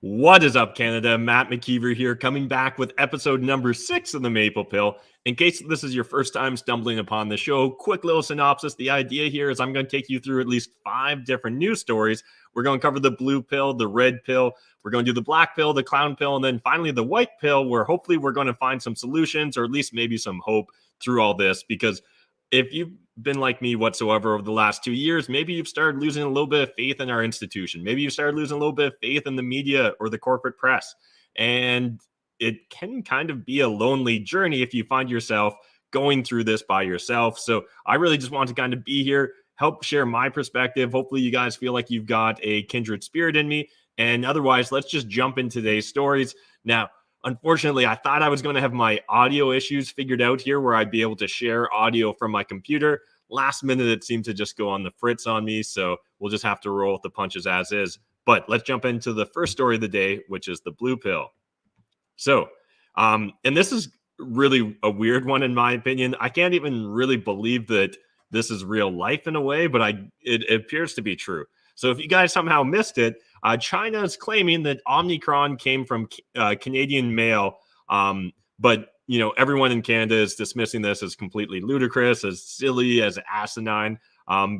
What is up, Canada? Matt McKeever here, coming back with episode number 6 of the Maple Pill. In case this is your first time stumbling upon the show, quick little synopsis. The idea here is I'm going to take you through at least 5 different news stories. We're going to cover the blue pill, the red pill, we're going to do the black pill, the clown pill, and then finally the white pill, where hopefully we're going to find some solutions or at least maybe some hope through all this. Because if you've been like me whatsoever over the last 2 years, maybe you've started losing a little bit of faith in our institution. Maybe you've started losing a little bit of faith in the media or the corporate press. And it can kind of be a lonely journey if you find yourself going through this by yourself. So I really just want to kind of be here, help share my perspective. Hopefully you guys feel like you've got a kindred spirit in me. And otherwise, let's just jump into today's stories. Now, unfortunately, I thought I was going to have my audio issues figured out here where I'd be able to share audio from my computer. Last minute, it seemed to just go on the fritz on me, so we'll just have to roll with the punches as is. But let's jump into the first story of the day, which is the blue pill. So, and this is really a weird one in my opinion. I can't even really believe that this is real life in a way, but it appears to be true. So if you guys somehow missed it, China is claiming that Omicron came from Canadian mail, but everyone in Canada is dismissing this as completely ludicrous, as silly, as asinine,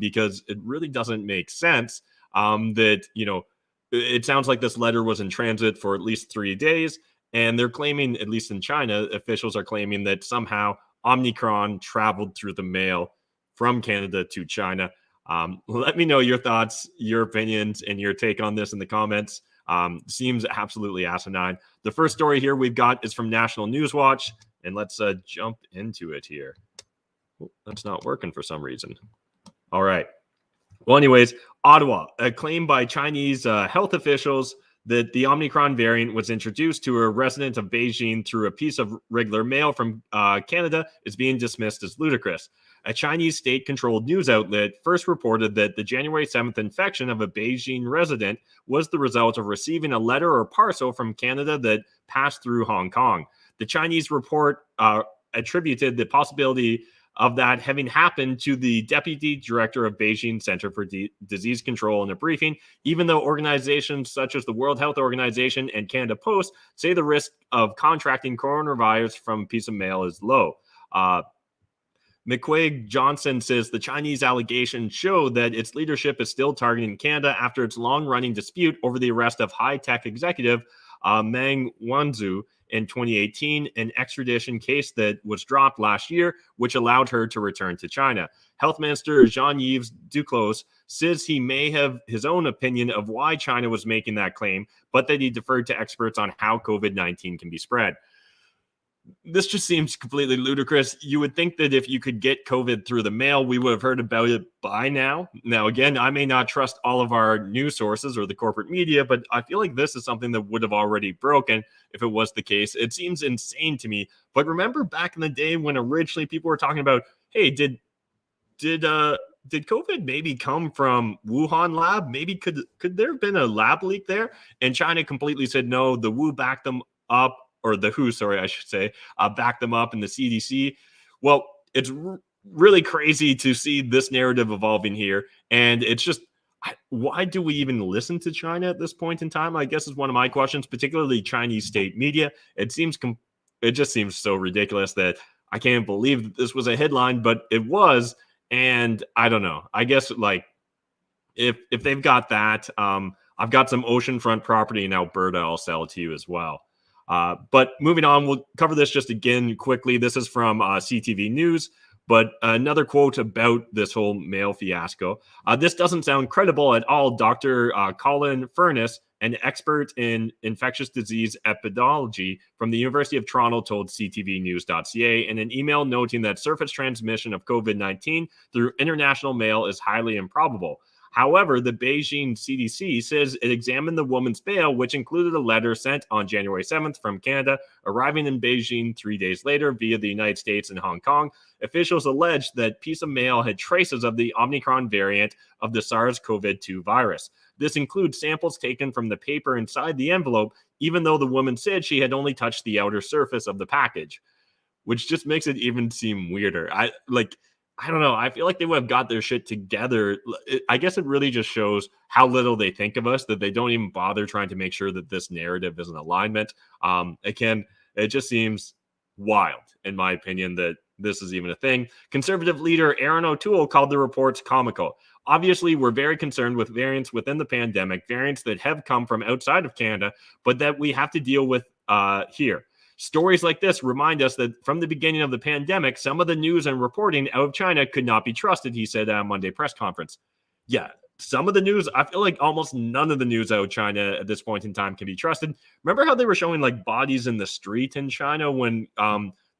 because it really doesn't make sense. That it sounds like this letter was in transit for at least 3 days, and they're claiming, at least in China, officials are claiming that somehow Omicron traveled through the mail from Canada to China. Let me know your thoughts, your opinions, and your take on this in the comments. Seems absolutely asinine. The first story here we've got is from National News Watch, and let's jump into it here. Oh, that's not working for some reason. All right. Well, anyways, Ottawa, a claim by Chinese health officials that the Omicron variant was introduced to a resident of Beijing through a piece of regular mail from Canada is being dismissed as ludicrous. A Chinese state-controlled news outlet first reported that the January 7th infection of a Beijing resident was the result of receiving a letter or parcel from Canada that passed through Hong Kong. The Chinese report attributed the possibility of that having happened to the deputy director of Beijing Center for Disease Control in a briefing, even though organizations such as the World Health Organization and Canada Post say the risk of contracting coronavirus from a piece of mail is low. McQuaig Johnson says the Chinese allegations show that its leadership is still targeting Canada after its long-running dispute over the arrest of high-tech executive Meng Wanzhou in 2018, an extradition case that was dropped last year, which allowed her to return to China. Health Minister Jean-Yves Duclos says he may have his own opinion of why China was making that claim, but that he deferred to experts on how COVID-19 can be spread. This just seems completely ludicrous. You would think that if you could get COVID through the mail, we would have heard about it by now. Now, again, I may not trust all of our news sources or the corporate media, but I feel like this is something that would have already broken if it was the case. It seems insane to me. But remember back in the day when originally people were talking about, hey, did COVID maybe come from Wuhan lab? Maybe could there have been a lab leak there? And China completely said no. The Wu backed them up. Or the WHO, sorry, I should say, back them up in the CDC. Well, it's really crazy to see this narrative evolving here. And it's just, why do we even listen to China at this point in time? I guess is one of my questions, particularly Chinese state media. It just seems so ridiculous that I can't believe that this was a headline, but it was. And I don't know. I guess like if they've got that, I've got some oceanfront property in Alberta I'll sell to you as well. But moving on, we'll cover this just again quickly. This is from CTV News, but another quote about this whole mail fiasco. This doesn't sound credible at all. Dr. Colin Furness, an expert in infectious disease epidemiology from the University of Toronto, told ctvnews.ca in an email noting that surface transmission of COVID-19 through international mail is highly improbable. However, the Beijing CDC says it examined the woman's mail, which included a letter sent on January 7th from Canada, arriving in Beijing 3 days later via the United States and Hong Kong. Officials alleged that piece of mail had traces of the Omicron variant of the SARS-CoV-2 virus. This includes samples taken from the paper inside the envelope, even though the woman said she had only touched the outer surface of the package, which just makes it even seem weirder. I don't know. I feel like they would have got their shit together. I guess it really just shows how little they think of us, that they don't even bother trying to make sure that this narrative is in alignment. Again, it just seems wild, in my opinion, that this is even a thing. Conservative leader Aaron O'Toole called the reports comical. Obviously, we're very concerned with variants within the pandemic, variants that have come from outside of Canada, but that we have to deal with here. Stories like this remind us that from the beginning of the pandemic, some of the news and reporting out of China could not be trusted, he said at a Monday press conference. Yeah, some of the news, I feel like almost none of the news out of China at this point in time can be trusted. Remember how they were showing like bodies in the street in China when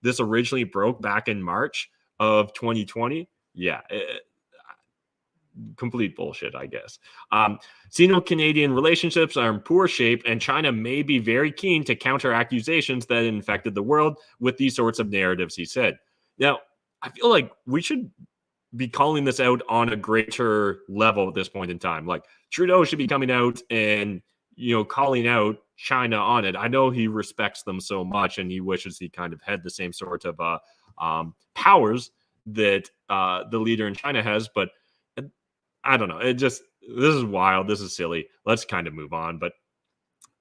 this originally broke back in March of 2020? Yeah, complete bullshit, I guess. Sino-Canadian relationships are in poor shape, and China may be very keen to counter accusations that infected the world with these sorts of narratives, he said. Now, I feel like we should be calling this out on a greater level at this point in time. Like Trudeau should be coming out and, calling out China on it. I know he respects them so much and he wishes he kind of had the same sort of powers that the leader in China has, but I don't know. This is wild. This is silly. Let's kind of move on. But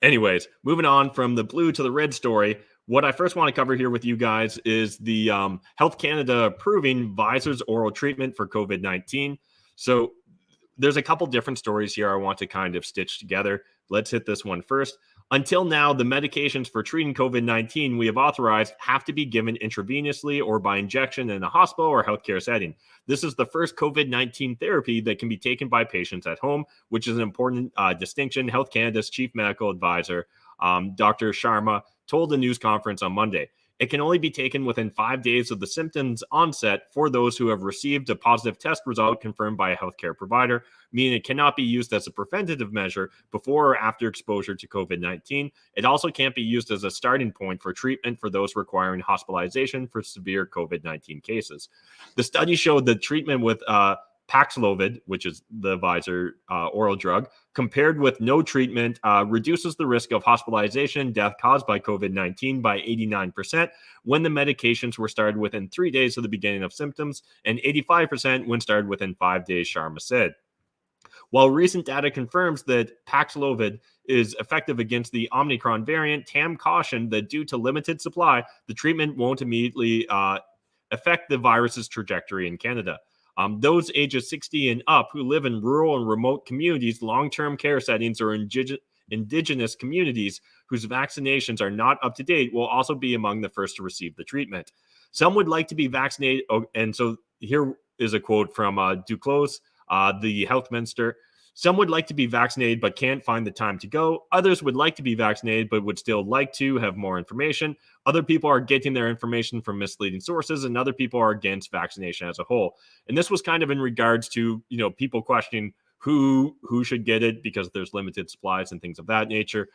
anyways, moving on from the blue to the red story, what I first want to cover here with you guys is the Health Canada approving Pfizer's oral treatment for COVID-19. So there's a couple different stories here I want to kind of stitch together. Let's hit this one first. Until now, the medications for treating COVID-19 we have authorized have to be given intravenously or by injection in a hospital or healthcare setting. This is the first COVID-19 therapy that can be taken by patients at home, which is an important distinction. Health Canada's chief medical advisor, Dr. Sharma, told a news conference on Monday. It can only be taken within 5 days of the symptoms onset for those who have received a positive test result confirmed by a healthcare provider, meaning it cannot be used as a preventative measure before or after exposure to COVID-19. It also can't be used as a starting point for treatment for those requiring hospitalization for severe COVID-19 cases. The study showed that treatment with Paxlovid, which is the Pfizer oral drug, compared with no treatment, reduces the risk of hospitalization and death caused by COVID-19 by 89% when the medications were started within 3 days of the beginning of symptoms, and 85% when started within 5 days, Sharma said. While recent data confirms that Paxlovid is effective against the Omicron variant, Tam cautioned that due to limited supply, the treatment won't immediately affect the virus's trajectory in Canada. Those ages 60 and up who live in rural and remote communities, long-term care settings, or indigenous communities whose vaccinations are not up to date will also be among the first to receive the treatment. Some would like to be vaccinated. And so here is a quote from Duclos, the health minister. Some would like to be vaccinated but can't find the time to go. Others would like to be vaccinated but would still like to have more information. Other people are getting their information from misleading sources, and other people are against vaccination as a whole. And this was kind of in regards to, people questioning who should get it because there's limited supplies and things of that nature.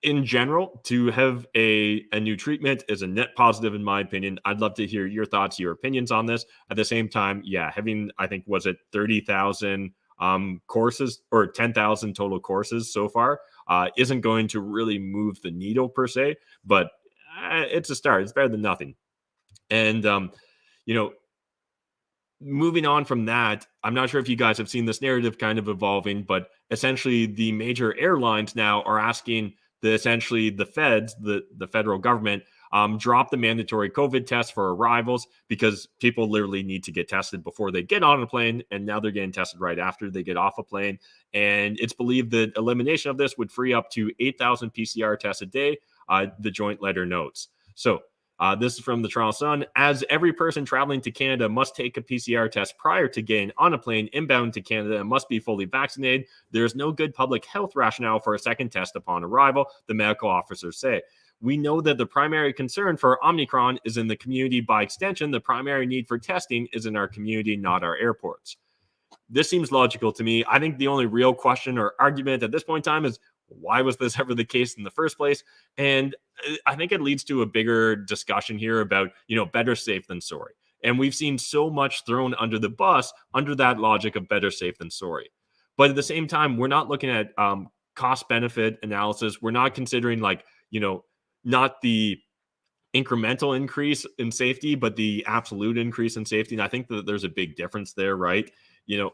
In general, to have a new treatment is a net positive, in my opinion. I'd love to hear your thoughts, your opinions on this. At the same time, having, I think, was it 30,000 courses or 10,000 total courses so far isn't going to really move the needle per se, but it's a start. It's better than nothing. And, moving on from that, I'm not sure if you guys have seen this narrative kind of evolving, but essentially the major airlines now are asking the feds, the federal government, drop the mandatory COVID test for arrivals because people literally need to get tested before they get on a plane. And now they're getting tested right after they get off a plane. And it's believed that elimination of this would free up to 8,000 PCR tests a day, the joint letter notes. So this is from the Toronto Sun. As every person traveling to Canada must take a PCR test prior to getting on a plane inbound to Canada and must be fully vaccinated, there is no good public health rationale for a second test upon arrival, the medical officers say. We know that the primary concern for Omicron is in the community. By extension, the primary need for testing is in our community, not our airports. This seems logical to me. I think the only real question or argument at this point in time is, why was this ever the case in the first place? And I think it leads to a bigger discussion here about, better safe than sorry. And we've seen so much thrown under the bus under that logic of better safe than sorry. But at the same time, we're not looking at cost benefit analysis. We're not considering not the incremental increase in safety, but the absolute increase in safety. And I think that there's a big difference there, right? You know,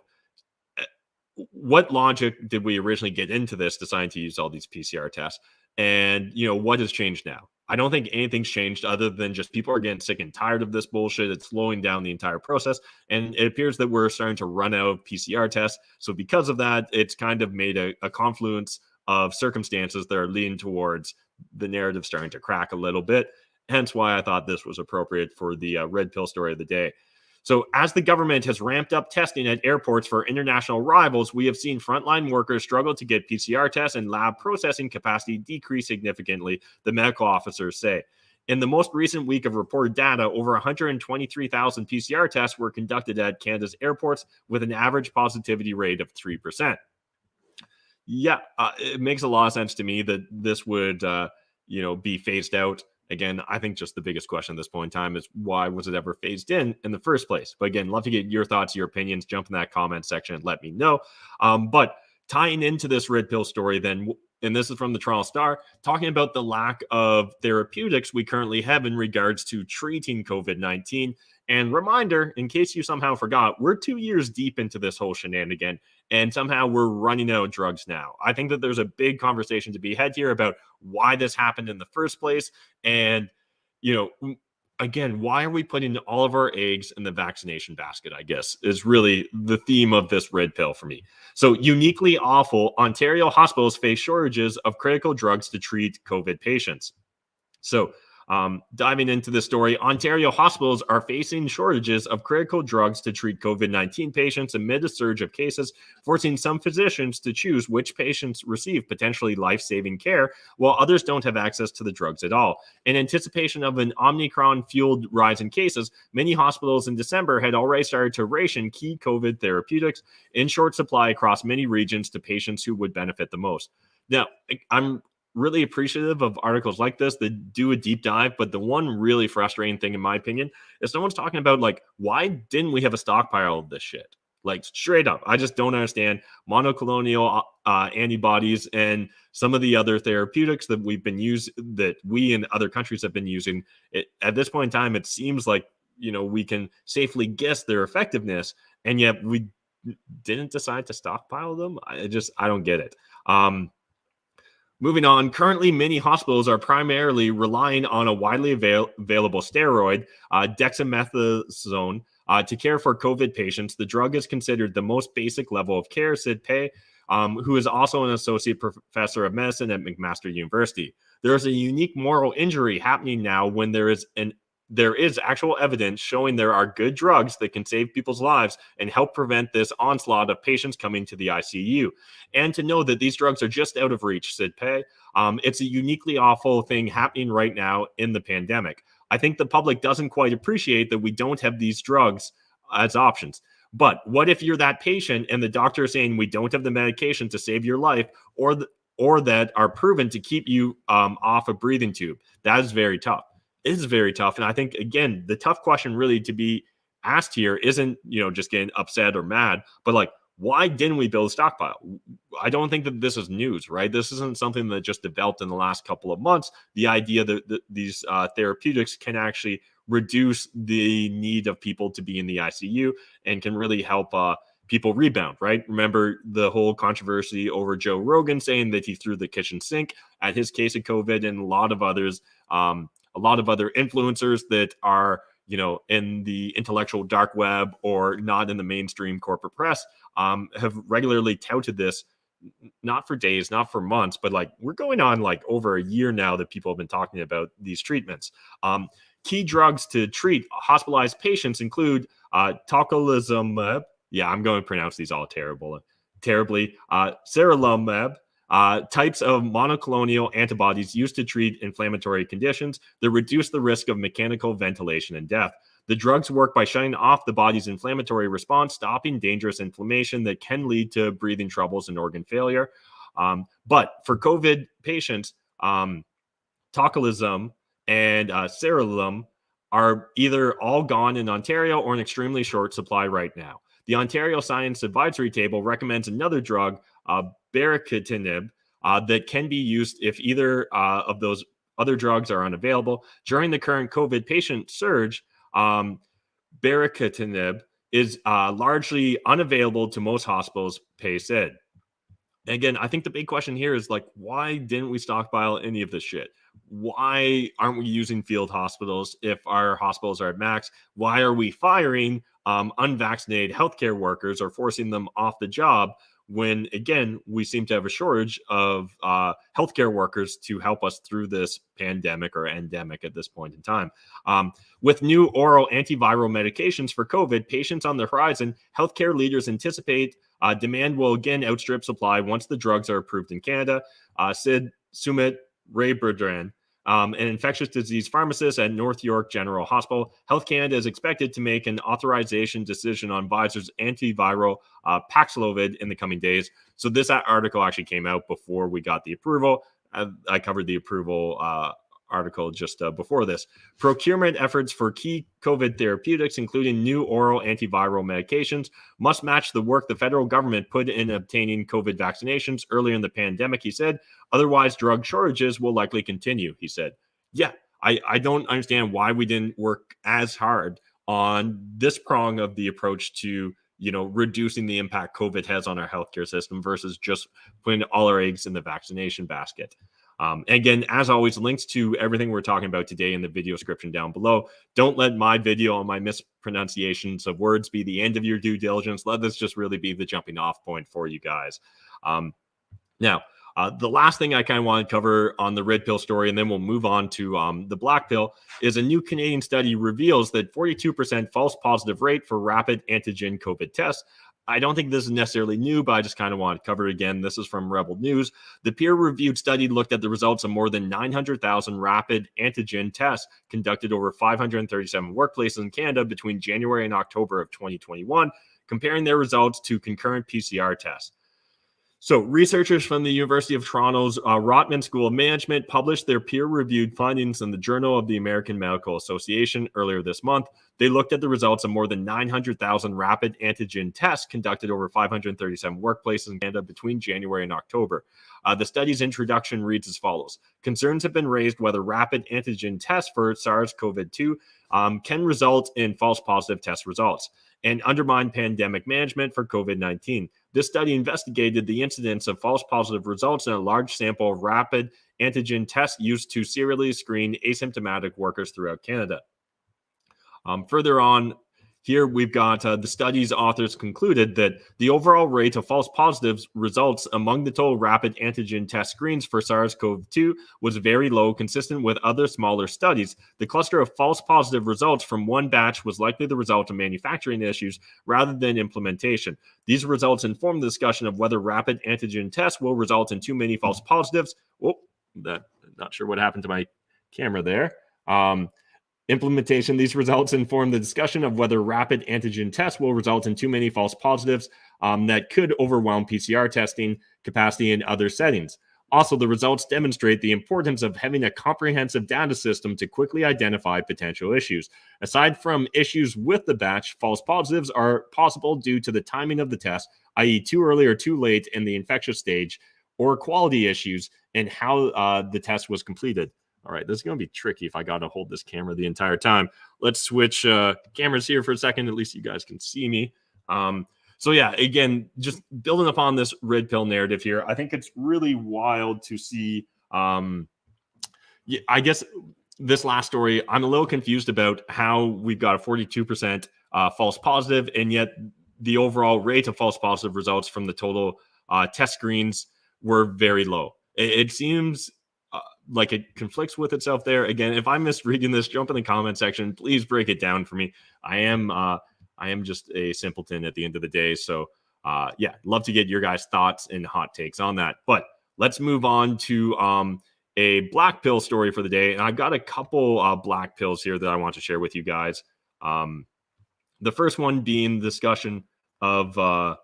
what logic did we originally get into this, deciding to use all these PCR tests? And, what has changed now? I don't think anything's changed other than just people are getting sick and tired of this bullshit. It's slowing down the entire process. And it appears that we're starting to run out of PCR tests. So because of that, it's kind of made a confluence of circumstances that are leading towards the narrative starting to crack a little bit. Hence why I thought this was appropriate for the red pill story of the day. So, as the government has ramped up testing at airports for international arrivals, we have seen frontline workers struggle to get PCR tests and lab processing capacity decrease significantly, the medical officers say. In the most recent week of reported data, over 123,000 PCR tests were conducted at Canada's airports with an average positivity rate of 3%. Yeah, it makes a lot of sense to me that this would, be phased out. Again, I think just the biggest question at this point in time is why was it ever phased in the first place? But again, love to get your thoughts, your opinions. Jump in that comment section and let me know. But tying into this red pill story, then, and this is from the Toronto Star, talking about the lack of therapeutics we currently have in regards to treating COVID-19. And reminder, in case you somehow forgot, we're 2 years deep into this whole shenanigan, and somehow we're running out of drugs now. I think that there's a big conversation to be had here about why this happened in the first place. And, again, why are we putting all of our eggs in the vaccination basket, I guess, is really the theme of this red pill for me. So, uniquely awful, Ontario hospitals face shortages of critical drugs to treat COVID patients. So, diving into the story, Ontario hospitals are facing shortages of critical drugs to treat COVID-19 patients amid a surge of cases, forcing some physicians to choose which patients receive potentially life-saving care, while others don't have access to the drugs at all. In anticipation of an Omicron-fueled rise in cases, many hospitals in December had already started to ration key COVID therapeutics in short supply across many regions to patients who would benefit the most. Now, I'm really appreciative of articles like this that do a deep dive, but the one really frustrating thing, in my opinion, is no one's talking about, like, why didn't we have a stockpile of this shit? Like, straight up, I just don't understand monoclonal antibodies and some of the other therapeutics that we've been using, that we and other countries have been using. At this point in time, it seems like, we can safely guess their effectiveness, and yet we didn't decide to stockpile them. I don't get it. Moving on, currently many hospitals are primarily relying on a widely available steroid, dexamethasone, to care for COVID patients. The drug is considered the most basic level of care, said Pei, who is also an associate professor of medicine at McMaster University. There is a unique moral injury happening now when there is actual evidence showing there are good drugs that can save people's lives and help prevent this onslaught of patients coming to the ICU. And to know that these drugs are just out of reach, said Pei. It's a uniquely awful thing happening right now in the pandemic. I think the public doesn't quite appreciate that we don't have these drugs as options. But what if you're that patient and the doctor is saying we don't have the medication to save your life, or that are proven to keep you off a breathing tube? That is very tough. It is very tough. And I think, again, the tough question really to be asked here isn't, just getting upset or mad, but like, why didn't we build a stockpile? I don't think that this is news, right? This isn't something that just developed in the last couple of months. The idea that these therapeutics can actually reduce the need of people to be in the ICU and can really help people rebound, right? Remember the whole controversy over Joe Rogan saying that he threw the kitchen sink at his case of COVID, and a lot of other influencers that are, in the intellectual dark web or not in the mainstream corporate press, have regularly touted this, not for days, not for months, but like we're going on like over a year now that people have been talking about these treatments. Key drugs to treat hospitalized patients include tocilizumab. Yeah, I'm going to pronounce these all terribly. Seralutinib, types of monoclonal antibodies used to treat inflammatory conditions that reduce the risk of mechanical ventilation and death. The drugs work by shutting off the body's inflammatory response, stopping dangerous inflammation that can lead to breathing troubles and organ failure. But for COVID patients, tocilizumab and seralutinib are either all gone in Ontario or in extremely short supply right now. The Ontario Science Advisory Table recommends another drug, baricitinib, that can be used if either of those Other drugs are unavailable. During the current COVID patient surge, baricitinib is largely unavailable to most hospitals, Pay said. Again, I think the big question here is like, why didn't we stockpile any of this shit? Why aren't we using field hospitals if our hospitals are at max? Why are we firing unvaccinated healthcare workers or forcing them off the job when, again, we seem to have a shortage of healthcare workers to help us through this pandemic or endemic at this point in time? With new oral antiviral medications for COVID, patients on the horizon, healthcare leaders anticipate demand will again outstrip supply once the drugs are approved in Canada. Sid Sumit Rayburdran, an infectious disease pharmacist at North York General Hospital. Health Canada is expected to make an authorization decision on Pfizer's antiviral Paxlovid in the coming days. So this article actually came out before we got the approval. I covered the approval article just before this. Procurement efforts for key COVID therapeutics, including new oral antiviral medications, must match the work the federal government put in obtaining COVID vaccinations earlier in the pandemic, he said. Otherwise, drug shortages will likely continue, he said. Yeah, I don't understand why we didn't work as hard on this prong of the approach to, reducing the impact COVID has on our healthcare system versus just putting all our eggs in the vaccination basket. Again, as always, links to everything we're talking about today in the video description down below. Don't let my video on my mispronunciations of words be the end of your due diligence. Let this just really be the jumping off point for you guys. Now, the last thing I kind of want to cover on the red pill story, and then we'll move on to the black pill, is a new Canadian study reveals that 42% false positive rate for rapid antigen COVID tests. I don't think this is necessarily new, but I just kind of want to cover it again. This is from Rebel News. The peer-reviewed study looked at the results of more than 900,000 rapid antigen tests conducted over 537 workplaces in Canada between January and October of 2021, comparing their results to concurrent PCR tests. So researchers from the University of Toronto's Rotman School of Management published their peer-reviewed findings in the Journal of the American Medical Association earlier this month. They looked at the results of more than 900,000 rapid antigen tests conducted over 537 workplaces in Canada between January and October. The study's introduction reads as follows. Concerns have been raised whether rapid antigen tests for SARS-CoV-2 can result in false positive test results and undermine pandemic management for COVID-19. This study investigated the incidence of false positive results in a large sample of rapid antigen tests used to serially screen asymptomatic workers throughout Canada. Further on, here we've got the study's authors concluded that the overall rate of false positives results among the total rapid antigen test screens for SARS-CoV-2 was very low, consistent with other smaller studies. The cluster of false positive results from one batch was likely the result of manufacturing issues rather than implementation. These results inform the discussion of whether rapid antigen tests will result in too many false positives. Not sure what happened to my camera there. Implementation. These results inform the discussion of whether rapid antigen tests will result in too many false positives that could overwhelm PCR testing capacity in other settings. Also, the results demonstrate the importance of having a comprehensive data system to quickly identify potential issues. Aside from issues with the batch, false positives are possible due to the timing of the test, i.e. too early or too late in the infectious stage, or quality issues in how the test was completed. All right, this is going to be tricky if I got to hold this camera the entire time. Let's switch cameras here for a second. At least you guys can see me. So yeah, again, just building upon this red pill narrative here, I think it's really wild to see. I guess this last story, I'm a little confused about how we've got a 42% false positive, and yet the overall rate of false positive results from the total test screens were very low. It seems like it conflicts with itself there. Again, if I'm misreading this, jump in the comment section. Please break it down for me. I am just a simpleton at the end of the day. So yeah, love to get your guys' thoughts and hot takes on that. But let's move on to a black pill story for the day. And I've got a couple black pills here that I want to share with you guys. The first one being the discussion of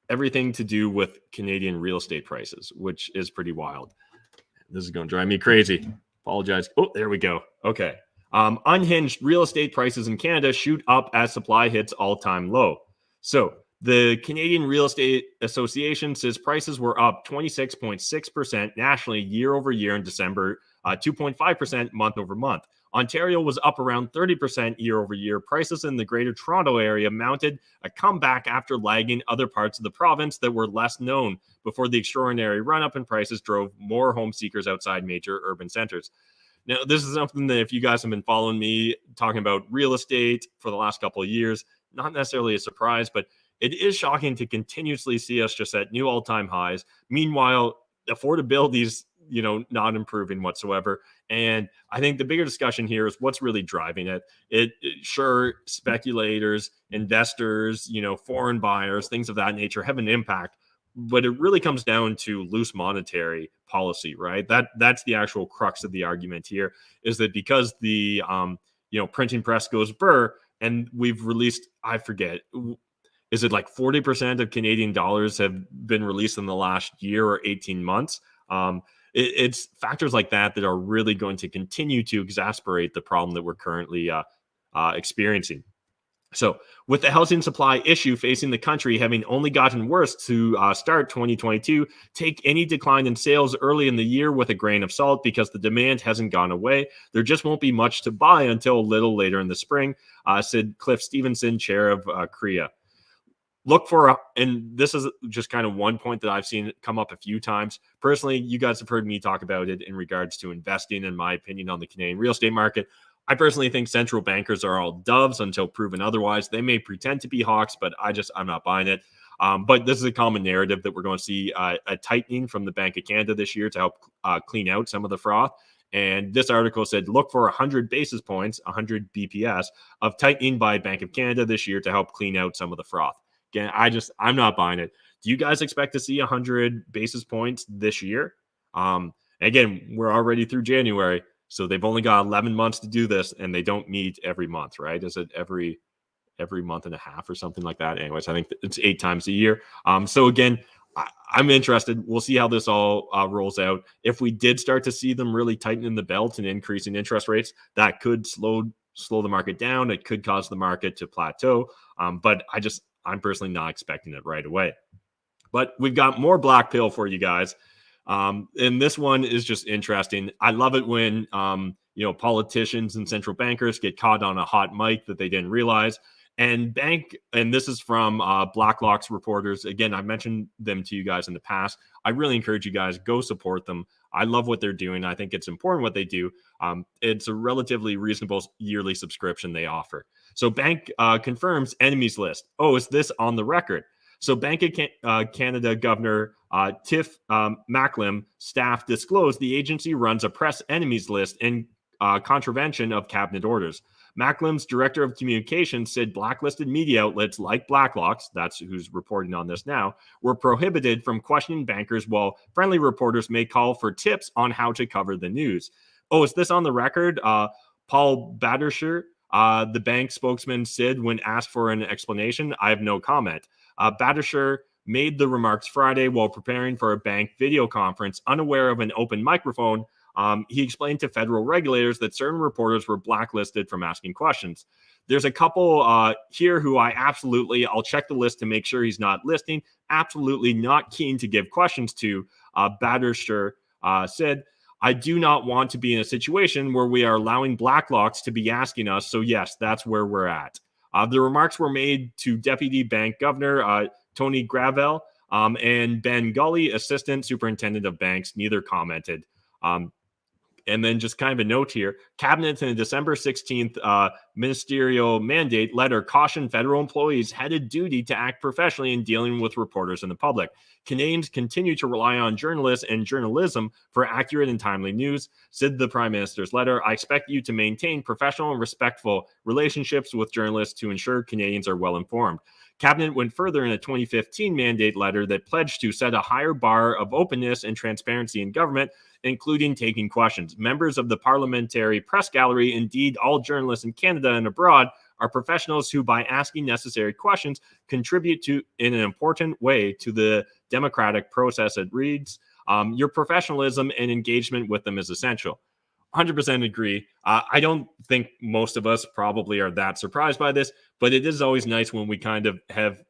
everything to do with Canadian real estate prices, which is pretty wild. This is going to drive me crazy. Apologize. Oh, there we go. Okay. Unhinged real estate prices in Canada shoot up as supply hits all-time low. So the Canadian Real Estate Association says prices were up 26.6% nationally year over year in December 2.5% month over month. Ontario was up around 30% year over year. Prices in the Greater Toronto Area mounted a comeback after lagging other parts of the province that were less known before the extraordinary run-up in prices drove more home seekers outside major urban centers. Now, this is something that if you guys have been following me talking about real estate for the last couple of years, not necessarily a surprise, but it is shocking to continuously see us just at new all-time highs. Meanwhile, affordability is, not improving whatsoever. And I think the bigger discussion here is what's really driving it. Sure, speculators, investors, foreign buyers, things of that nature have an impact, but it really comes down to loose monetary policy, right? That's the actual crux of the argument here, is that because the printing press goes burr, and we've released, I forget, is it like 40% of Canadian dollars have been released in the last year or 18 months? It's factors like that are really going to continue to exacerbate the problem that we're currently experiencing. So with the housing supply issue facing the country having only gotten worse to start 2022, take any decline in sales early in the year with a grain of salt because the demand hasn't gone away. There just won't be much to buy until a little later in the spring, said Cliff Stevenson, chair of CREA. Look for, and this is just kind of one point that I've seen come up a few times. Personally, you guys have heard me talk about it in regards to investing, in my opinion, on the Canadian real estate market. I personally think central bankers are all doves until proven otherwise. They may pretend to be hawks, but I'm not buying it. But this is a common narrative that we're going to see a tightening from the Bank of Canada this year to help clean out some of the froth. And this article said, look for 100 basis points, 100 BPS of tightening by Bank of Canada this year to help clean out some of the froth. Again, I'm not buying it. Do you guys expect to see 100 basis points this year? Again, we're already through January, so they've only got 11 months to do this, and they don't meet every month, right? Is it every month and a half or something like that? Anyways, I think it's 8 times a year. So again, I'm interested. We'll see how this all rolls out. If we did start to see them really tightening the belt and increasing interest rates, that could slow the market down. It could cause the market to plateau. But I'm personally not expecting it right away. But we've got more black pill for you guys. And this one is just interesting. I love it when, politicians and central bankers get caught on a hot mic that they didn't realize. And this is from Blacklock's reporters. Again, I mentioned them to you guys in the past. I really encourage you guys, go support them. I love what they're doing. I think it's important what they do. It's a relatively reasonable yearly subscription they offer. So Bank confirms enemies list. Oh, is this on the record? So Bank of Canada Governor Tiff Macklem staff disclosed the agency runs a press enemies list in contravention of cabinet orders. Macklem's director of communications said blacklisted media outlets like Blacklock's, that's who's reporting on this now, were prohibited from questioning bankers, while friendly reporters may call for tips on how to cover the news. Oh, is this on the record? Paul Battersher, the bank spokesman, said when asked for an explanation, I have no comment. Battersher made the remarks Friday while preparing for a bank video conference, unaware of an open microphone. He explained to federal regulators that certain reporters were blacklisted from asking questions. There's a couple here who I'll check the list to make sure he's not listing, absolutely not keen to give questions to. Battersher said, I do not want to be in a situation where we are allowing Blacklocks to be asking us. So yes, that's where we're at. The remarks were made to Deputy Bank Governor Tony Gravel and Ben Gully, Assistant Superintendent of Banks. Neither commented. And then just kind of a note here, Cabinet in a December 16th ministerial mandate letter cautioned federal employees headed duty to act professionally in dealing with reporters and the public. Canadians continue to rely on journalists and journalism for accurate and timely news, said the Prime Minister's letter. I expect you to maintain professional and respectful relationships with journalists to ensure Canadians are well informed. Cabinet went further in a 2015 mandate letter that pledged to set a higher bar of openness and transparency in government, including taking questions. Members of the Parliamentary Press Gallery, indeed all journalists in Canada and abroad, are professionals who, by asking necessary questions, contribute in an important way to the democratic process. It reads, your professionalism and engagement with them is essential. 100% agree. I don't think most of us probably are that surprised by this, but it is always nice when we kind of have,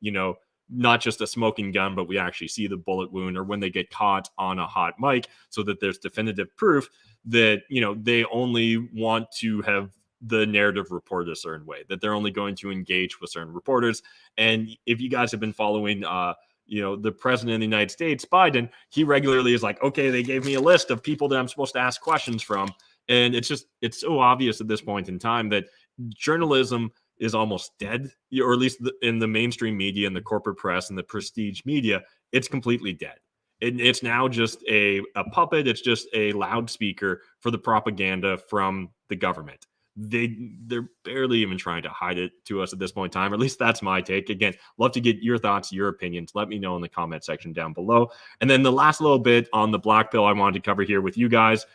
not just a smoking gun, but we actually see the bullet wound, or when they get caught on a hot mic, so that there's definitive proof that, they only want to have the narrative reported a certain way, that they're only going to engage with certain reporters. And if you guys have been following, the president of the United States, Biden, he regularly is like, okay, they gave me a list of people that I'm supposed to ask questions from. And it's so obvious at this point in time that journalism is almost dead, or at least in the mainstream media and the corporate press and the prestige media, it's completely dead. It's now just a puppet. It's just a loudspeaker for the propaganda from the government. They're barely even trying to hide it to us at this point in time. Or at least that's my take. Again, love to get your thoughts, your opinions. Let me know in the comment section down below. And then the last little bit on the black pill I wanted to cover here with you guys.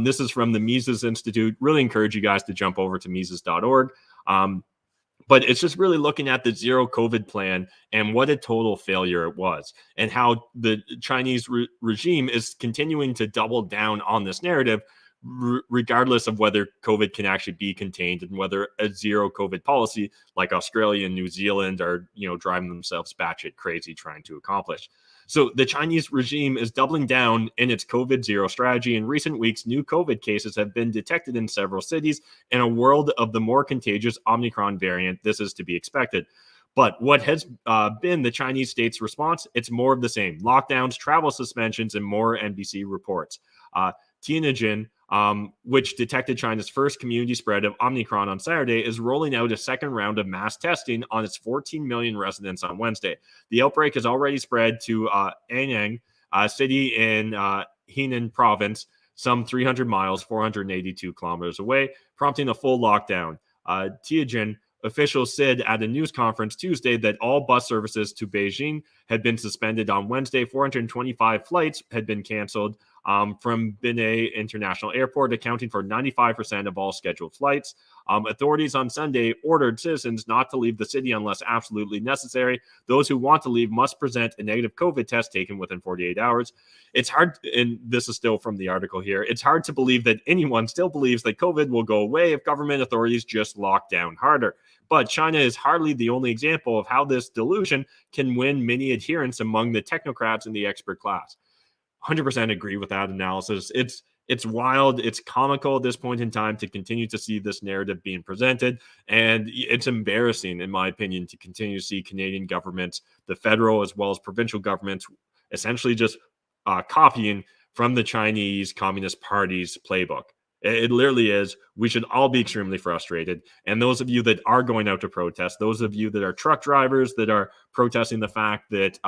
This is from the Mises Institute. Really encourage you guys to jump over to Mises.org. But it's just really looking at the zero COVID plan and what a total failure it was, and how the Chinese regime is continuing to double down on this narrative, regardless of whether COVID can actually be contained, and whether a zero COVID policy like Australia and New Zealand are, driving themselves batshit crazy trying to accomplish. So the Chinese regime is doubling down in its COVID zero strategy. In recent weeks, new COVID cases have been detected in several cities. In a world of the more contagious Omicron variant, this is to be expected. But what has been the Chinese state's response? It's more of the same. Lockdowns, travel suspensions, and more, NBC reports. Tianjin, which detected China's first community spread of Omicron on Saturday, is rolling out a second round of mass testing on its 14 million residents on Wednesday. The outbreak has already spread to Anyang, a city in Henan province, some 300 miles, 482 kilometers away, prompting a full lockdown. Tianjin officials said at a news conference Tuesday that all bus services to Beijing had been suspended on Wednesday. 425 flights had been canceled from Binei International Airport, accounting for 95% of all scheduled flights. Authorities on Sunday ordered citizens not to leave the city unless absolutely necessary. Those who want to leave must present a negative COVID test taken within 48 hours. It's hard, and this is still from the article here, it's hard to believe that anyone still believes that COVID will go away if government authorities just lock down harder. But China is hardly the only example of how this delusion can win many adherents among the technocrats and the expert class. 100% agree with that analysis. It's wild. It's comical at this point in time to continue to see this narrative being presented. And it's embarrassing, in my opinion, to continue to see Canadian governments, the federal as well as provincial governments, essentially just copying from the Chinese Communist Party's playbook. It literally is. We should all be extremely frustrated. And those of you that are going out to protest, those of you that are truck drivers that are protesting the fact that,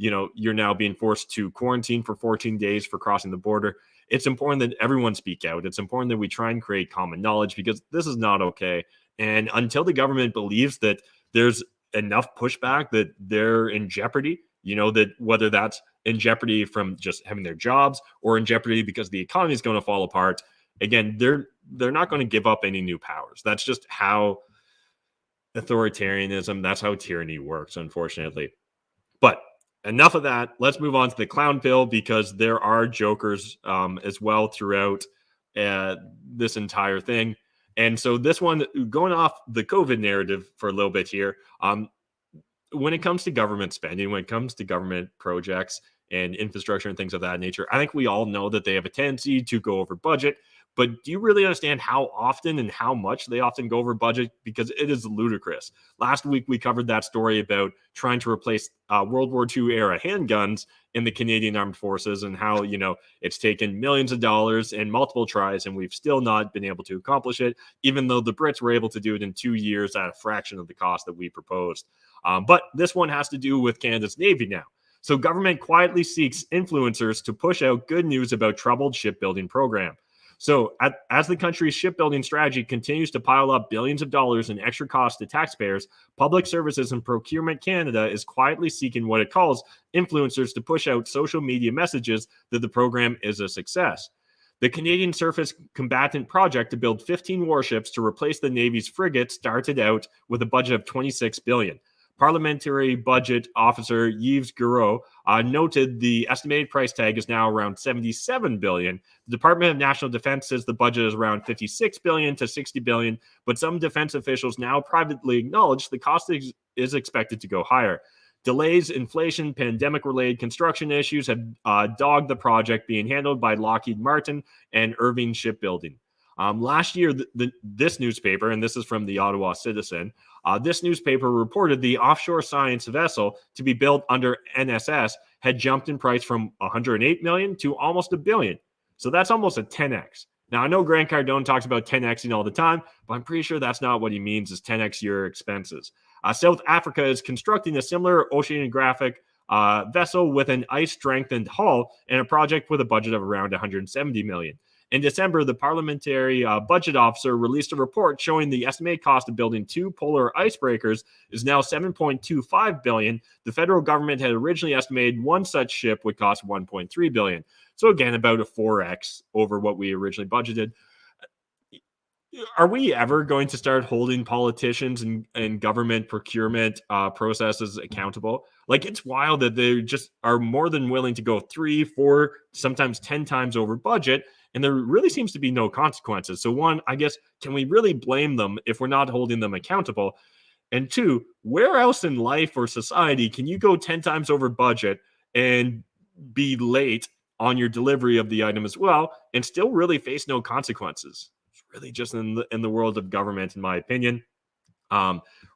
you're now being forced to quarantine for 14 days for crossing the border, it's important that everyone speak out. It's important that we try and create common knowledge, because this is not okay. And until the government believes that there's enough pushback that they're in jeopardy, that whether that's in jeopardy from just having their jobs or in jeopardy because the economy is going to fall apart, again, they're not going to give up any new powers. That's just how authoritarianism, that's how tyranny works, unfortunately. But enough of that. Let's move on to the clown pill, because there are jokers as well throughout this entire thing. And so this one, going off the COVID narrative for a little bit here, when it comes to government spending, when it comes to government projects and infrastructure and things of that nature, I think we all know that they have a tendency to go over budget. But do you really understand how often and how much they often go over budget? Because it is ludicrous. Last week, we covered that story about trying to replace World War II era handguns in the Canadian Armed Forces, and how, it's taken millions of dollars and multiple tries, and we've still not been able to accomplish it, even though the Brits were able to do it in 2 years at a fraction of the cost that we proposed. But this one has to do with Canada's Navy now. So government quietly seeks influencers to push out good news about troubled shipbuilding program. So as the country's shipbuilding strategy continues to pile up billions of dollars in extra costs to taxpayers, Public Services and Procurement Canada is quietly seeking what it calls influencers to push out social media messages that the program is a success. The Canadian Surface Combatant Project to build 15 warships to replace the Navy's frigates started out with a budget of $26 billion. Parliamentary Budget Officer Yves Guiraud noted the estimated price tag is now around $77 billion. The Department of National Defense says the budget is around $56 billion to $60 billion, but some defense officials now privately acknowledge the cost is expected to go higher. Delays, inflation, pandemic-related construction issues have dogged the project being handled by Lockheed Martin and Irving Shipbuilding. Last year, this newspaper, and this is from the Ottawa Citizen, this newspaper reported the offshore science vessel to be built under NSS had jumped in price from $108 million to almost $1 billion. So that's almost a 10x. Now, I know Grant Cardone talks about 10xing all the time, but I'm pretty sure that's not what he means is 10x your expenses. South Africa is constructing a similar oceanographic vessel with an ice-strengthened hull and a project with a budget of around $170 million. In December, the parliamentary budget officer released a report showing the estimated cost of building 2 polar icebreakers is now $7.25 billion. The federal government had originally estimated one such ship would cost $1.3 billion. So again, about a 4x over what we originally budgeted. Are we ever going to start holding politicians and government procurement processes accountable? Like, it's wild that they just are more than willing to go 3, 4, sometimes 10 times over budget, and there really seems to be no consequences. So one, I guess, can we really blame them if we're not holding them accountable? And two, where else in life or society can you go 10 times over budget and be late on your delivery of the item as well and still really face no consequences? It's really just in the world of government, in my opinion.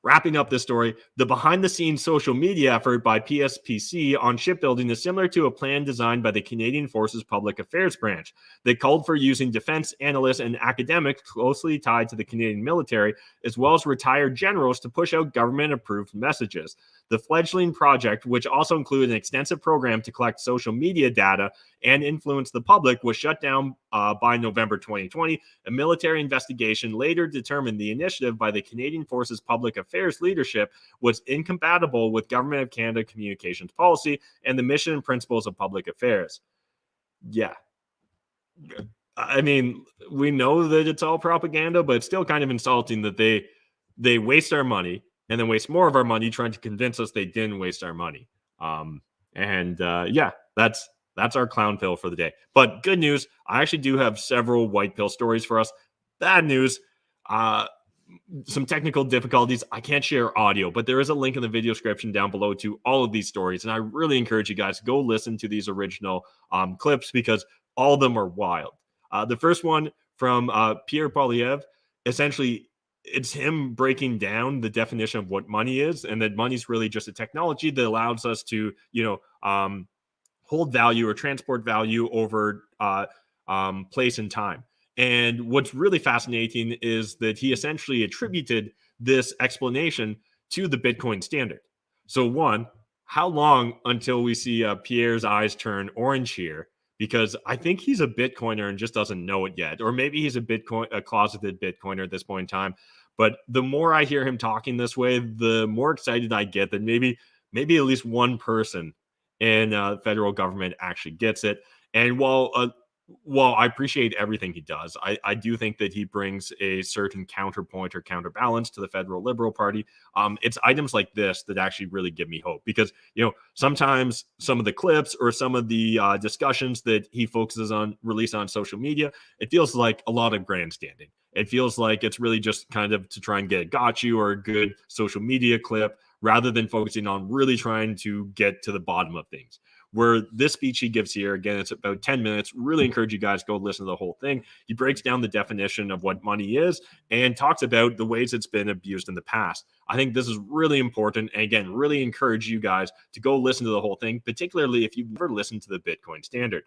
Wrapping up this story, the behind-the-scenes social media effort by PSPC on shipbuilding is similar to a plan designed by the Canadian Forces Public Affairs Branch. They called for using defense analysts and academics closely tied to the Canadian military, as well as retired generals, to push out government-approved messages. The fledgling project, which also included an extensive program to collect social media data and influence the public, was shut down by November 2020. A military investigation later determined the initiative by the Canadian Forces Public Affairs leadership was incompatible with Government of Canada communications policy and the mission and principles of public affairs. Yeah. I mean, we know that it's all propaganda, but it's still kind of insulting that they waste our money and then waste more of our money trying to convince us they didn't waste our money. Yeah, that's our clown pill for the day. But good news, I actually do have several white pill stories for us. Bad news, some technical difficulties. I can't share audio, but there is a link in the video description down below to all of these stories. And I really encourage you guys to go listen to these original clips because all of them are wild. The first one from Pierre Polyev, essentially, it's him breaking down the definition of what money is, and that money is really just a technology that allows us to, hold value or transport value over place and time. And what's really fascinating is that he essentially attributed this explanation to the Bitcoin standard. So one, how long until we see Pierre's eyes turn orange here? Because I think he's a Bitcoiner and just doesn't know it yet. Or maybe he's a closeted Bitcoiner at this point in time. But the more I hear him talking this way, the more excited I get that maybe at least one person in federal government actually gets it. And while I appreciate everything he does, I do think that he brings a certain counterpoint or counterbalance to the federal Liberal Party. It's items like this that actually really give me hope because, sometimes some of the clips or some of the discussions that he focuses on, release on social media, it feels like a lot of grandstanding. It feels like it's really just kind of to try and get a got you or a good social media clip rather than focusing on really trying to get to the bottom of things. Where this speech he gives here, again, it's about 10 minutes. Really encourage you guys to go listen to the whole thing. He breaks down the definition of what money is and talks about the ways it's been abused in the past. I think this is really important. And again, really encourage you guys to go listen to the whole thing, particularly if you've never listened to the Bitcoin standard.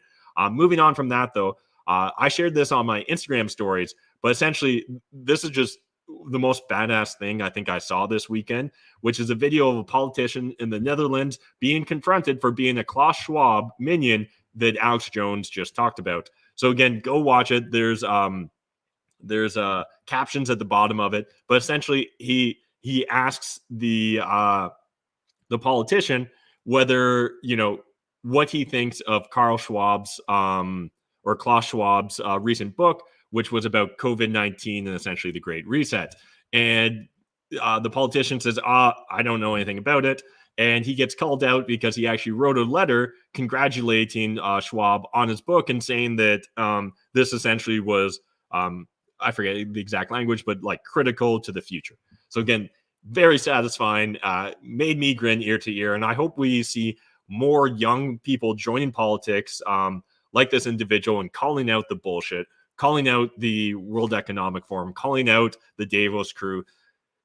Moving on from that, though, I shared this on my Instagram stories, but essentially, this is just the most badass thing I think I saw this weekend, which is a video of a politician in the Netherlands being confronted for being a Klaus Schwab minion that Alex Jones just talked about. So again, go watch it. There's captions at the bottom of it, but essentially he asks the politician whether, what he thinks of Klaus Schwab's recent book, which was about COVID-19 and essentially the Great Reset. And the politician says, I don't know anything about it. And he gets called out because he actually wrote a letter congratulating Schwab on his book and saying that this essentially was, I forget the exact language, but like critical to the future. So again, very satisfying, made me grin ear to ear. And I hope we see more young people joining politics like this individual and calling out the bullshit, calling out the World Economic Forum, calling out the Davos crew,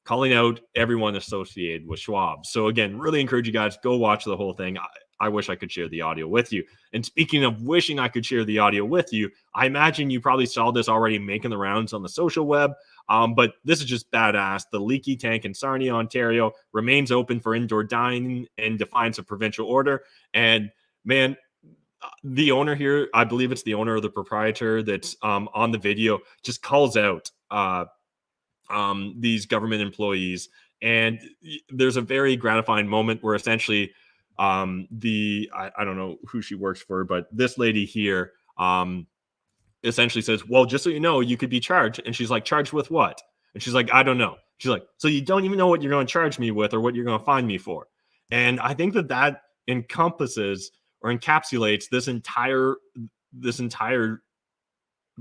calling out everyone associated with Schwab. So again, really encourage you guys, go watch the whole thing. I wish I could share the audio with you. And speaking of wishing I could share the audio with you, I imagine you probably saw this already making the rounds on the social web. But this is just badass. The leaky tank in Sarnia, Ontario remains open for indoor dining in defiance of provincial order. And man, the owner here, I believe it's the owner or the proprietor that's on the video, just calls out these government employees. And there's a very gratifying moment where essentially I don't know who she works for, but this lady here essentially says, well, just so you know, you could be charged. And she's like, charged with what? And she's like, I don't know. She's like, so you don't even know what you're going to charge me with or what you're going to fine me for. And I think that encompasses or encapsulates this entire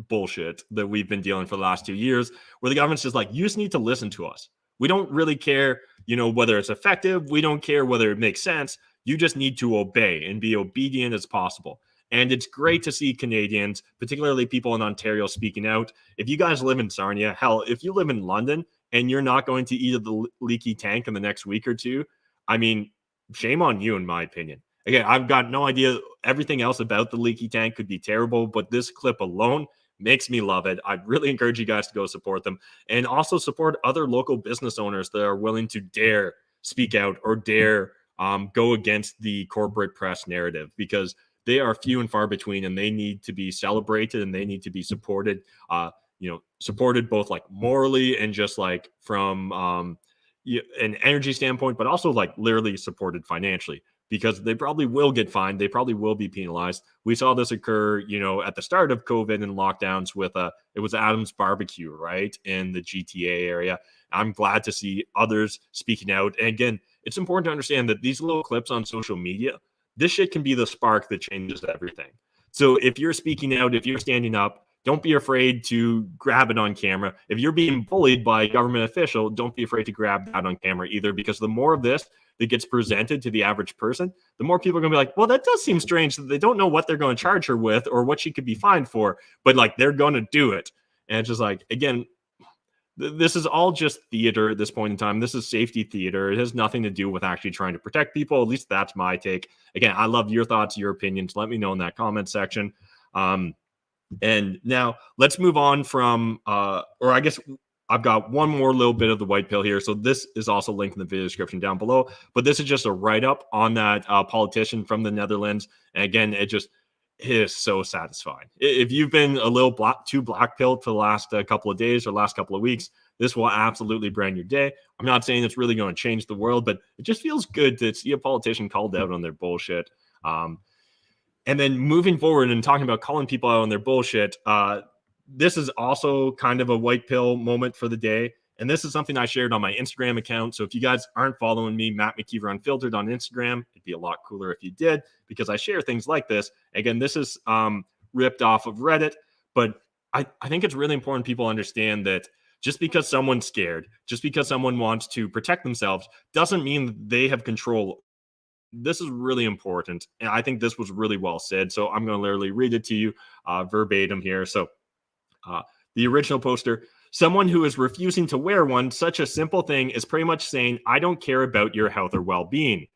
bullshit that we've been dealing for the last 2 years, where the government's just like, you just need to listen to us. We don't really care, whether it's effective. We don't care whether it makes sense. You just need to obey and be obedient as possible. And it's great to see Canadians, particularly people in Ontario, speaking out. If you guys live in Sarnia, hell, if you live in London and you're not going to eat the leaky tank in the next week or two, I mean, shame on you, in my opinion. Again, I've got no idea. Everything else about the leaky tank could be terrible, but this clip alone makes me love it. I'd really encourage you guys to go support them and also support other local business owners that are willing to dare speak out or dare go against the corporate press narrative, because they are few and far between, and they need to be celebrated and they need to be supported, supported both like morally and just like from an energy standpoint, but also like literally supported financially, because they probably will get fined. They probably will be penalized. We saw this occur, at the start of COVID and lockdowns with it was Adam's Barbecue, right, in the GTA area. I'm glad to see others speaking out. And again, it's important to understand that these little clips on social media, this shit can be the spark that changes everything. So if you're speaking out, if you're standing up, don't be afraid to grab it on camera. If you're being bullied by a government official, don't be afraid to grab that on camera either, because the more of this that gets presented to the average person, the more people are going to be like, well, that does seem strange that they don't know what they're going to charge her with or what she could be fined for, but like they're going to do it. And it's just like, again, this is all just theater at this point in time. This is safety theater. It has nothing to do with actually trying to protect people. At least that's my take. Again, I love your thoughts, your opinions. Let me know in that comment section. And now let's move on from, or I guess I've got one more little bit of the white pill here. So this is also linked in the video description down below, but this is just a write-up on that politician from the Netherlands. And again, it is so satisfying. If you've been a little too black pilled for the last couple of days or last couple of weeks, this will absolutely brand your day. I'm not saying it's really going to change the world, but it just feels good to see a politician called out on their bullshit. And then moving forward and talking about calling people out on their bullshit, this is also kind of a white pill moment for the day. And this is something I shared on my Instagram account. So if you guys aren't following me, Matt McKeever Unfiltered on Instagram, it'd be a lot cooler if you did, because I share things like this. Again, this is ripped off of Reddit, but I think it's really important people understand that just because someone's scared, just because someone wants to protect themselves, doesn't mean that they have control. This is really important. And I think this was really well said. So I'm going to literally read it to you verbatim here. So the original poster: someone who is refusing to wear one, such a simple thing, is pretty much saying, I don't care about your health or well-being.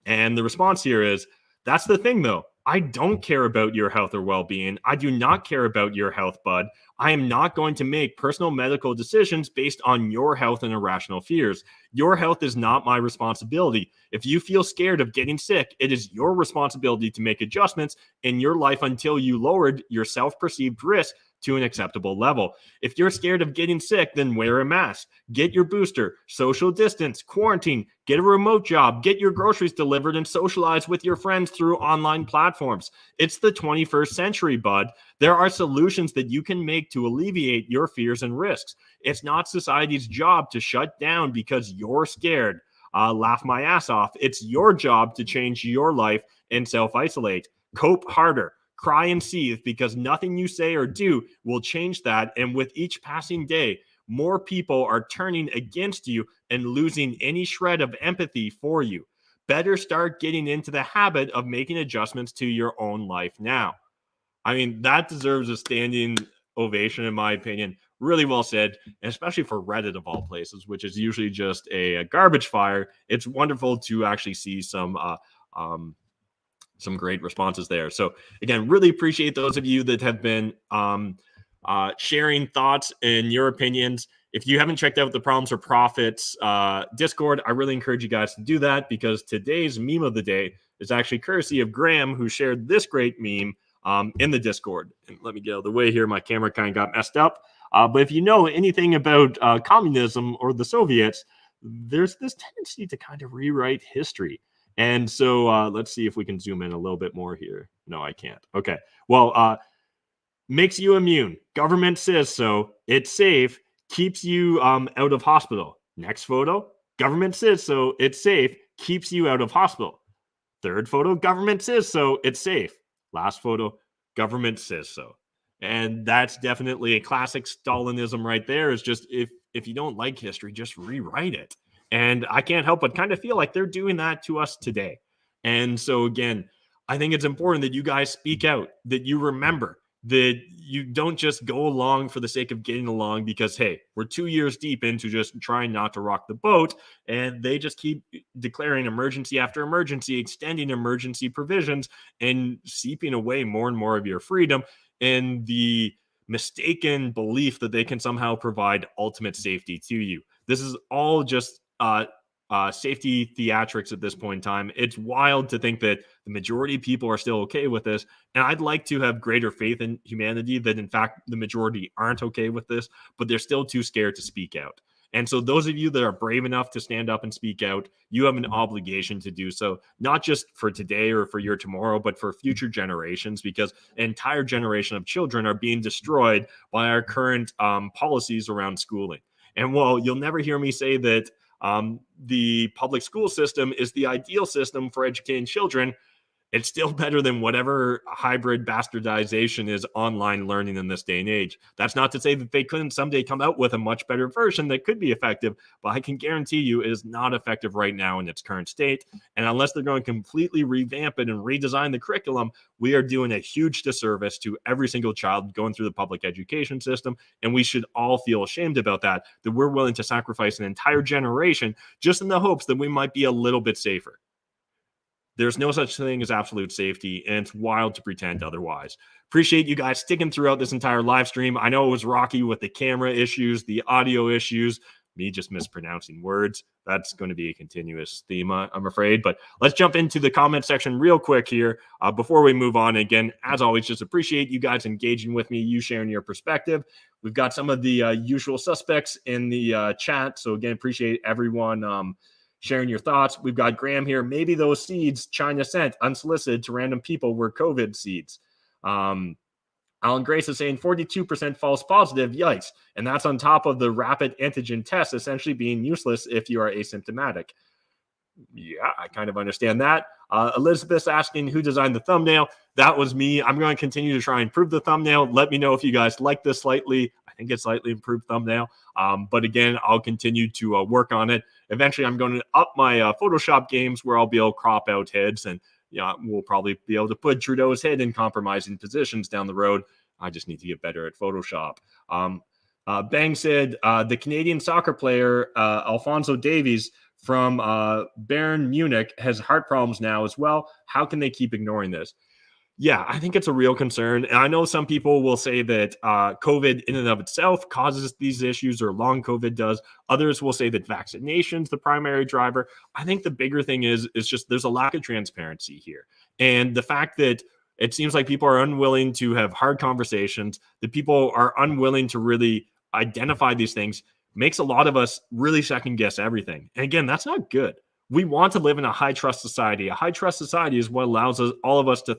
And the response here is, that's the thing, though. I don't care about your health or well-being. I do not care about your health, bud. I am not going to make personal medical decisions based on your health and irrational fears. Your health is not my responsibility. If you feel scared of getting sick, it is your responsibility to make adjustments in your life until you lowered your self-perceived risk to an acceptable level. If you're scared of getting sick, then wear a mask, get your booster, social distance, quarantine, get a remote job, get your groceries delivered, and socialize with your friends through online platforms. It's the 21st century, bud. There are solutions that you can make to alleviate your fears and risks. It's not society's job to shut down because you're scared. Laugh my ass off. It's your job to change your life and self-isolate. Cope harder. Cry and seethe, because nothing you say or do will change that. And with each passing day, more people are turning against you and losing any shred of empathy for you. Better start getting into the habit of making adjustments to your own life now. I mean, that deserves a standing ovation, in my opinion. Really well said, and especially for Reddit of all places, which is usually just a garbage fire. It's wonderful to actually see some great responses there. So again, really appreciate those of you that have been sharing thoughts and your opinions. If you haven't checked out the Problems or Profits Discord, I really encourage you guys to do that, because today's meme of the day is actually courtesy of Graham, who shared this great meme in the Discord. And let me get out of the way here. My camera kind of got messed up. But if you know anything about communism or the Soviets, there's this tendency to kind of rewrite history. And so let's see if we can zoom in a little bit more here. No, I can't. Okay. Well, makes you immune. Government says so. It's safe. Keeps you out of hospital. Next photo. Government says so. It's safe. Keeps you out of hospital. Third photo. Government says so. It's safe. Last photo. Government says so. And that's definitely a classic Stalinism right there. Is just if you don't like history, just rewrite it. And I can't help but kind of feel like they're doing that to us today. And so again, I think it's important that you guys speak out, that you remember, that you don't just go along for the sake of getting along because, hey, we're 2 years deep into just trying not to rock the boat, and they just keep declaring emergency after emergency, extending emergency provisions, and seeping away more and more of your freedom in the mistaken belief that they can somehow provide ultimate safety to you. This is all just safety theatrics at this point in time. It's wild to think that the majority of people are still okay with this. And I'd like to have greater faith in humanity that, in fact, the majority aren't okay with this, but they're still too scared to speak out. And so those of you that are brave enough to stand up and speak out, you have an obligation to do so, not just for today or for your tomorrow, but for future generations, because an entire generation of children are being destroyed by our current policies around schooling. And while you'll never hear me say that the public school system is the ideal system for educating children, it's still better than whatever hybrid bastardization is online learning in this day and age. That's not to say that they couldn't someday come out with a much better version that could be effective, but I can guarantee you it is not effective right now in its current state. And unless they're going to completely revamp it and redesign the curriculum, we are doing a huge disservice to every single child going through the public education system. And we should all feel ashamed about that we're willing to sacrifice an entire generation just in the hopes that we might be a little bit safer. There's no such thing as absolute safety, and it's wild to pretend otherwise. Appreciate you guys sticking throughout this entire live stream. I know it was rocky with the camera issues, the audio issues, me just mispronouncing words. That's going to be a continuous theme, I'm afraid. But let's jump into the comment section real quick here before we move on. Again, as always, just appreciate you guys engaging with me, you sharing your perspective. We've got some of the usual suspects in the chat. So again, appreciate everyone sharing your thoughts. We've got Graham here. Maybe those seeds China sent unsolicited to random people were COVID seeds. Alan Grace is saying 42% false positive. Yikes. And that's on top of the rapid antigen test essentially being useless if you are asymptomatic. Yeah, I kind of understand that. Elizabeth's asking who designed the thumbnail. That was me. I'm going to continue to try and improve the thumbnail. Let me know if you guys like this slightly. I think it's slightly improved thumbnail. But again, I'll continue to work on it. Eventually, I'm going to up my Photoshop games where I'll be able to crop out heads. And we'll probably be able to put Trudeau's head in compromising positions down the road. I just need to get better at Photoshop. Bang said the Canadian soccer player, Alphonso Davies, from Bayern Munich has heart problems now as well. How can they keep ignoring this? Yeah, I think it's a real concern. And I know some people will say that COVID in and of itself causes these issues, or long COVID does. Others will say that vaccination's the primary driver. I think the bigger thing is just there's a lack of transparency here. And the fact that it seems like people are unwilling to have hard conversations, that people are unwilling to really identify these things, makes a lot of us really second guess everything. And again, that's not good. We want to live in a high trust society. A high trust society is what allows us, all of us to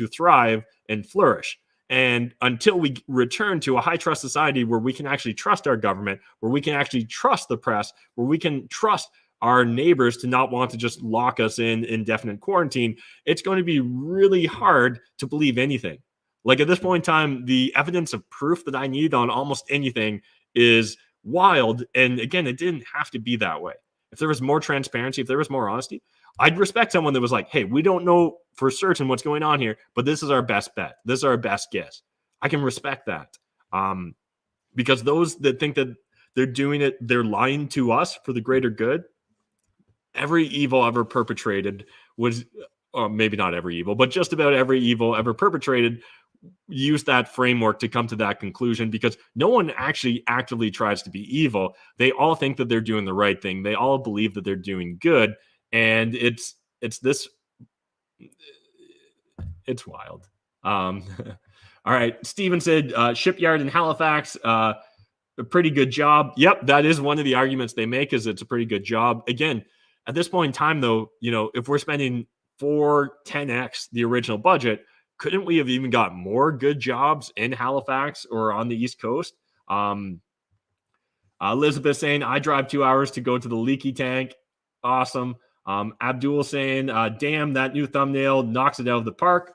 thrive and flourish. And until we return to a high trust society where we can actually trust our government, where we can actually trust the press, where we can trust our neighbors to not want to just lock us in indefinite quarantine, it's going to be really hard to believe anything. Like at this point in time, the evidence of proof that I need on almost anything is wild. And again, it didn't have to be that way. If there was more transparency, if there was more honesty, I'd respect someone that was like, hey, we don't know for certain what's going on here, but this is our best bet. This is our best guess. I can respect that. Because those that think that they're doing it, they're lying to us for the greater good. Every evil ever perpetrated was, or maybe not every evil, but just about every evil ever perpetrated used that framework to come to that conclusion, because no one actually actively tries to be evil. They all think that they're doing the right thing. They all believe that they're doing good. And it's wild. All right. Steven said, shipyard in Halifax, a pretty good job. Yep. That is one of the arguments they make, is it's a pretty good job. Again, at this point in time, though, if we're spending 10x the original budget, couldn't we have even got more good jobs in Halifax or on the East Coast? Elizabeth saying, I drive 2 hours to go to the leaky tank. Awesome. Abdul saying, damn, that new thumbnail knocks it out of the park.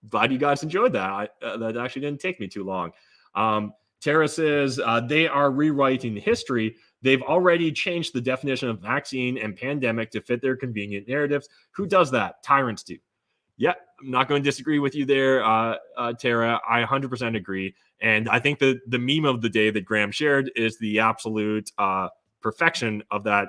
Glad you guys enjoyed that. That actually didn't take me too long. Tara says, they are rewriting history. They've already changed the definition of vaccine and pandemic to fit their convenient narratives. Who does that? Tyrants do. Yeah, I'm not going to disagree with you there, Tara. I 100% agree. And I think the meme of the day that Graham shared is the absolute perfection of that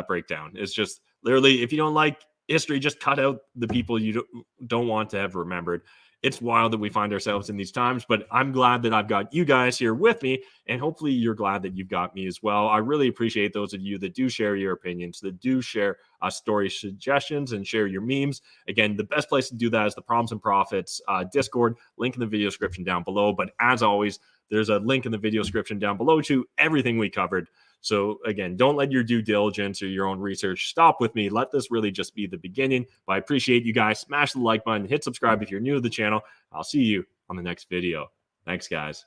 breakdown. It's just literally, if you don't like history, just cut out the people you don't want to have remembered. It's wild that we find ourselves in these times, but I'm glad that I've got you guys here with me, and hopefully you're glad that you've got me as well. I really appreciate those of you that do share your opinions, that do share story suggestions and share your memes. Again, the best place to do that is the Problems and Profits Discord, link in the video description down below. But as always, there's a link in the video description down below to everything we covered. So again, don't let your due diligence or your own research stop with me. Let this really just be the beginning. But I appreciate you guys. Smash the like button, hit subscribe if you're new to the channel. I'll see you on the next video. Thanks, guys.